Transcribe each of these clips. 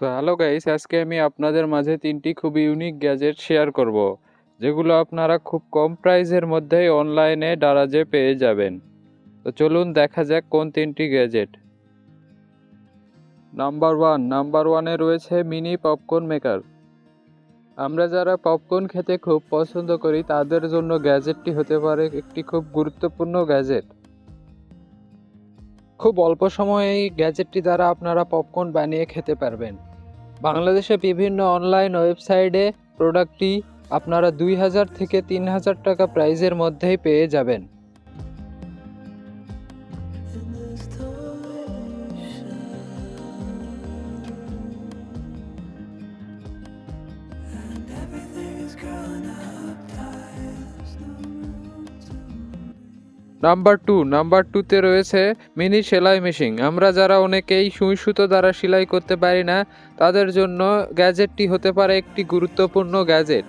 তো hello guys, আজকে আমি আপনাদের মাঝে তিনটি খুব ইউনিক গ্যাজেট শেয়ার করব, যেগুলো আপনারা খুব কম প্রাইসের মধ্যেই অনলাইনে দারাজে পেয়ে যাবেন। তো চলুন দেখা যাক কোন তিনটি গ্যাজেট। নাম্বার ওয়ানে রয়েছে মিনি পপকর্ন মেকার। আমরা যারা পপকর্ন খেতে খুব পছন্দ করি তাদের জন্য গ্যাজেটটি হতে পারে একটি খুব গুরুত্বপূর্ণ গ্যাজেট। খুব অল্প সময়ে এই গ্যাজেটটি দ্বারা আপনারা পপকর্ন বানিয়ে খেতে পারবেন। বাংলাদেশে বিভিন্ন অনলাইন ওয়েবসাইটে প্রোডাক্টটি আপনারা 2000 থেকে 3000 টাকা প্রাইসের মধ্যেই পেয়ে যাবেন। নাম্বার টুতে রয়েছে মিনি সেলাই মেশিন। আমরা যারা অনেকেই সুই সুতো দ্বারা সেলাই করতে পারি না, তাদের জন্য গ্যাজেটটি হতে পারে একটি গুরুত্বপূর্ণ গ্যাজেট।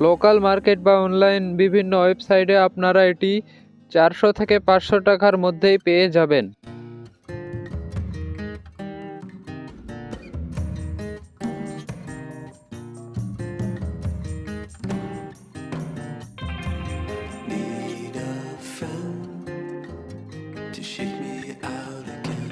লোকাল মার্কেট বা অনলাইন বিভিন্ন ওয়েবসাইটে আপনারা এটি 400 থেকে 500 টাকার মধ্যেই পেয়ে যাবেন। Need a friend to shake me out again.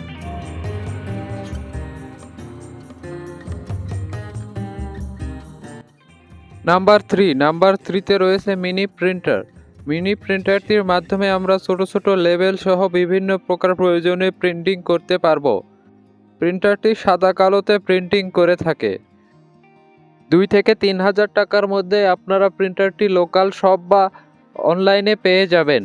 Number থ্রিতে রয়েছে মিনি প্রিন্টার। মিনি প্রিন্টারটির মাধ্যমে আমরা ছোট ছোট লেবেল সহ বিভিন্ন প্রকার প্রয়োজনীয় প্রিন্টিং করতে পারবো। প্রিন্টারটি সাদা কালোতে প্রিন্টিং করে থাকে। 2 থেকে 3000 টাকার মধ্যে আপনারা প্রিন্টারটি লোকাল শপ বা অনলাইনে পেয়ে যাবেন।